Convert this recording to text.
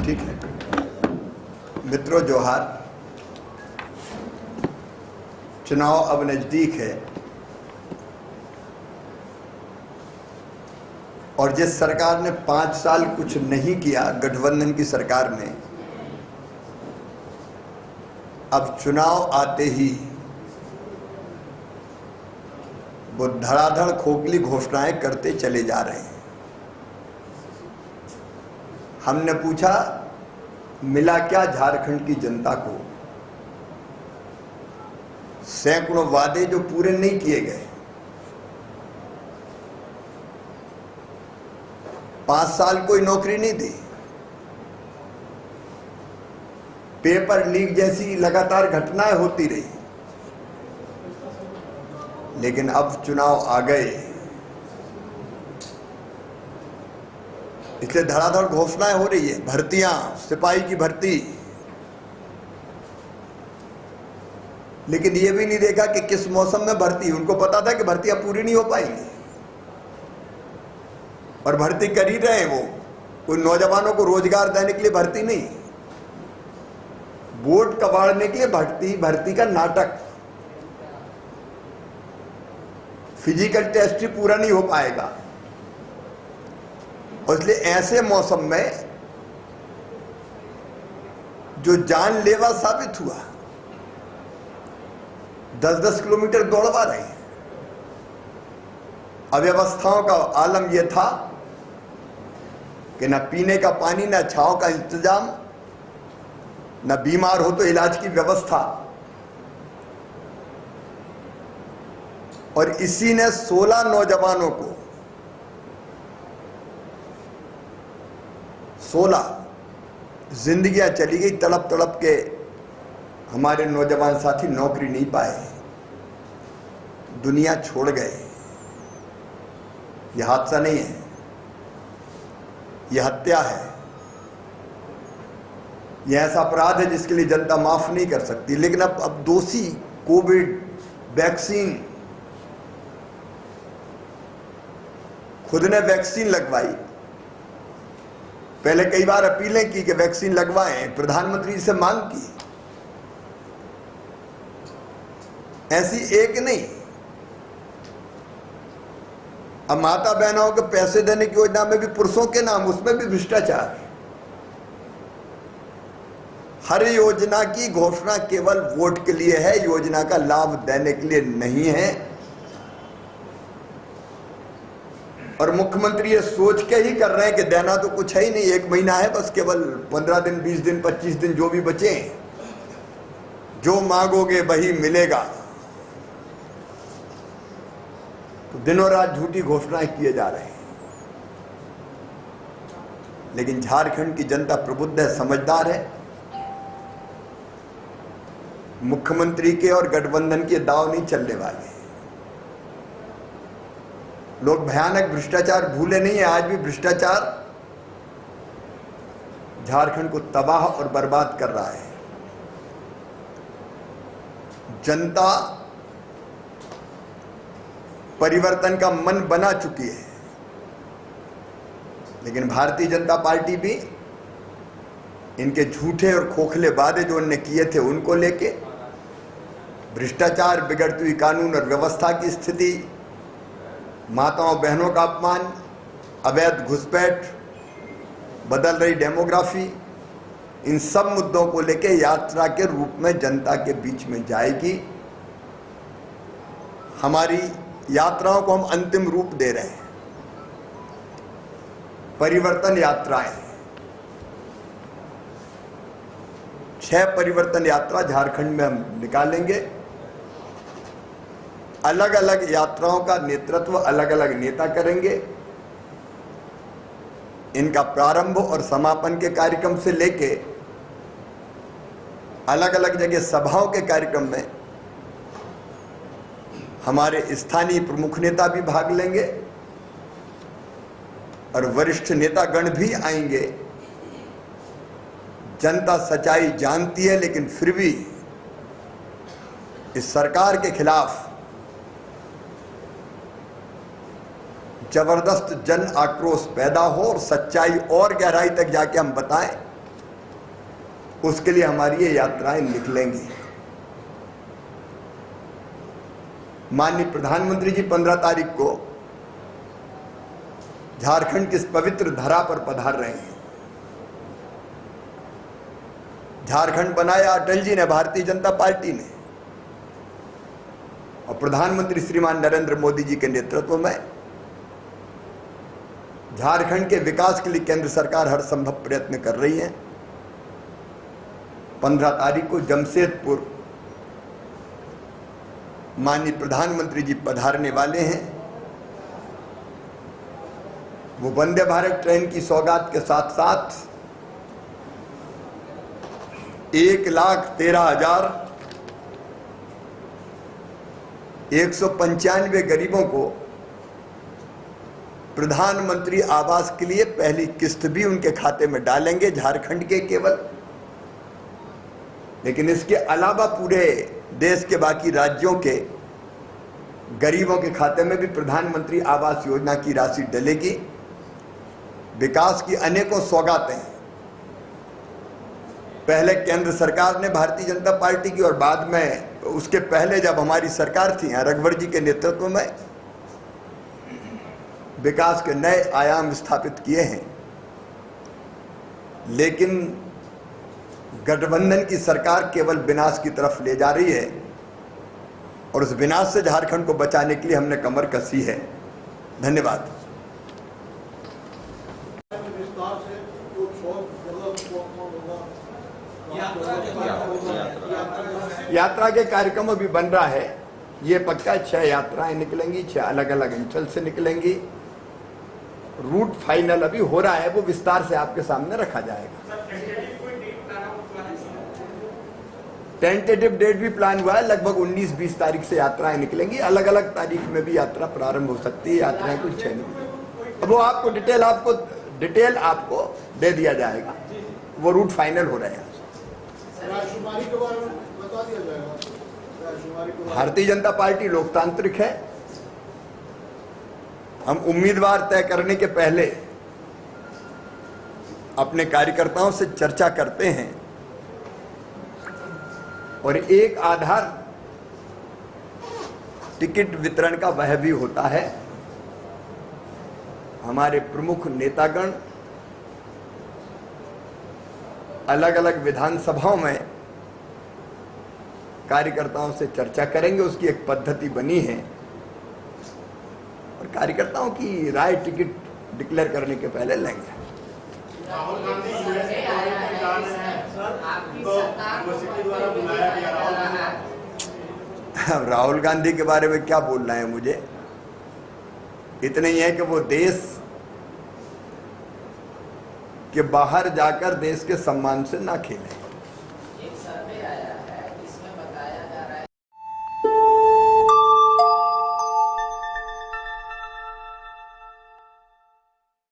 ठीक है। मित्रों जोहार। चुनाव अब नजदीक है और जिस सरकार ने 5 साल कुछ नहीं किया, गठबंधन की सरकार ने, अब चुनाव आते ही वो धड़ाधड़ खोखली घोषणाएं करते चले जा रहे हैं। हमने पूछा मिला क्या झारखंड की जनता को? सैकड़ों वादे जो पूरे नहीं किए गए। 5 साल कोई नौकरी नहीं दी। पेपर लीक जैसी लगातार घटनाएं होती रही, लेकिन अब चुनाव आ गए, इसलिए धड़ाधड़ घोषणाएं हो रही है। भर्तियां, सिपाही की भर्ती, लेकिन ये भी नहीं देखा कि किस मौसम में भर्ती। उनको पता था कि भर्तियां पूरी नहीं हो पाएंगी और भर्ती कर ही रहे हैं। वो कोई नौजवानों को रोजगार देने के लिए भर्ती नहीं, वोट कबाड़ने के लिए भर्ती का नाटक। फिजिकल टेस्ट ही पूरा नहीं हो पाएगा और इसलिए ऐसे मौसम में जो जानलेवा साबित हुआ, 10-10 किलोमीटर दौड़वा रहे हैं। अव्यवस्थाओं का आलम यह था कि न पीने का पानी, न छांव का इंतजाम, न बीमार हो तो इलाज की व्यवस्था। और इसी ने 16 नौजवानों को 16 जिंदगियां चली गई तड़प तड़प के। हमारे नौजवान साथी नौकरी नहीं पाए, दुनिया छोड़ गए। यह हादसा नहीं है, यह हत्या है। यह ऐसा अपराध है जिसके लिए जनता माफ नहीं कर सकती। लेकिन अब दोषी कोविड वैक्सीन, खुद ने वैक्सीन लगवाई। पहले कई बार अपीलें की कि वैक्सीन लगवाएं, प्रधानमंत्री से मांग की, ऐसी एक नहीं। अब माता बहनों को पैसे देने की योजना में भी पुरुषों के नाम, उसमें भी भ्रष्टाचार। हर योजना की घोषणा केवल वोट के लिए है, योजना का लाभ देने के लिए नहीं है। और मुख्यमंत्री ये सोच के ही कर रहे हैं कि देना तो कुछ है ही नहीं, 1 महीना है बस, केवल 15 दिन, 20 दिन, 25 दिन जो भी बचे, जो मांगोगे वही मिलेगा। तो दिनों रात झूठी घोषणाएं किए जा रहे हैं। लेकिन झारखंड की जनता प्रबुद्ध है, समझदार है। मुख्यमंत्री के और गठबंधन के दांव नहीं चलने वाले। लोग भयानक भ्रष्टाचार भूले नहीं है। आज भी भ्रष्टाचार झारखंड को तबाह और बर्बाद कर रहा है। जनता परिवर्तन का मन बना चुकी है, लेकिन भारतीय जनता पार्टी भी इनके झूठे और खोखले वादे जो उन्होंने किए थे उनको लेके, भ्रष्टाचार, बिगड़ती हुई कानून और व्यवस्था की स्थिति, माताओं बहनों का अपमान, अवैध घुसपैठ, बदल रही डेमोग्राफी, इन सब मुद्दों को लेके यात्रा के रूप में जनता के बीच में जाएगी। हमारी यात्राओं को हम अंतिम रूप दे रहे हैं। परिवर्तन यात्राएं, 6 परिवर्तन यात्रा झारखंड में हम निकालेंगे। अलग अलग यात्राओं का नेतृत्व अलग अलग नेता करेंगे। इनका प्रारंभ और समापन के कार्यक्रम से लेके अलग अलग जगह सभाओं के कार्यक्रम में हमारे स्थानीय प्रमुख नेता भी भाग लेंगे और वरिष्ठ नेतागण भी आएंगे। जनता सच्चाई जानती है, लेकिन फिर भी इस सरकार के खिलाफ जबरदस्त जन आक्रोश पैदा हो और सच्चाई और गहराई तक जाके हम बताएं उसके लिए हमारी ये यात्राएं निकलेंगी। माननीय प्रधानमंत्री जी 15 तारीख को झारखंड की इस पवित्र धरा पर पधार रहे हैं। झारखंड बनाया अटल जी ने, भारतीय जनता पार्टी ने, और प्रधानमंत्री श्रीमान नरेंद्र मोदी जी के नेतृत्व में झारखंड के विकास के लिए केंद्र सरकार हर संभव प्रयत्न कर रही है। 15 तारीख को जमशेदपुर माननीय प्रधानमंत्री जी पधारने वाले हैं। वो वंदे भारत ट्रेन की सौगात के साथ साथ 1,13,195 गरीबों को प्रधानमंत्री आवास के लिए पहली किस्त भी उनके खाते में डालेंगे, झारखंड के केवल, लेकिन इसके अलावा पूरे देश के बाकी राज्यों के गरीबों के खाते में भी प्रधानमंत्री आवास योजना की राशि डलेगी। विकास की अनेकों सौगातें पहले केंद्र सरकार ने भारतीय जनता पार्टी की, और बाद में उसके पहले जब हमारी सरकार थी रघुवर जी के नेतृत्व में, विकास के नए आयाम स्थापित किए हैं। लेकिन गठबंधन की सरकार केवल विनाश की तरफ ले जा रही है, और उस विनाश से झारखंड को बचाने के लिए हमने कमर कसी है। धन्यवाद। यात्रा के कार्यक्रम अभी बन रहा है। ये पक्का 6 यात्राएं निकलेंगी, 6 अलग अलग अंचल से निकलेंगी। रूट फाइनल अभी हो रहा है, वो विस्तार से आपके सामने रखा जाएगा। टेंटेटिव डेट भी प्लान हुआ है, लगभग 19-20 तारीख से यात्राएं निकलेंगी। अलग अलग तारीख में भी यात्रा प्रारंभ हो सकती है। यात्राएं कुछ 6 निकलेंगी। अब वो आपको डिटेल आपको दे दिया जाएगा। वो रूट फाइनल हो रहे हैं। भारतीय जनता पार्टी लोकतांत्रिक है। हम उम्मीदवार तय करने के पहले अपने कार्यकर्ताओं से चर्चा करते हैं, और एक आधार टिकट वितरण का वह भी होता है। हमारे प्रमुख नेतागण अलग अलग विधानसभाओं में कार्यकर्ताओं से चर्चा करेंगे। उसकी एक पद्धति बनी है, और कार्यकर्ताओं की राय टिकट डिक्लेयर करने के पहले लेंगे। राहुल गांधी द्वारा बुलाया गया। राहुल गांधी के बारे में क्या बोलना है मुझे, इतना ही है कि वो देश के बाहर जाकर देश के सम्मान से ना खेलें।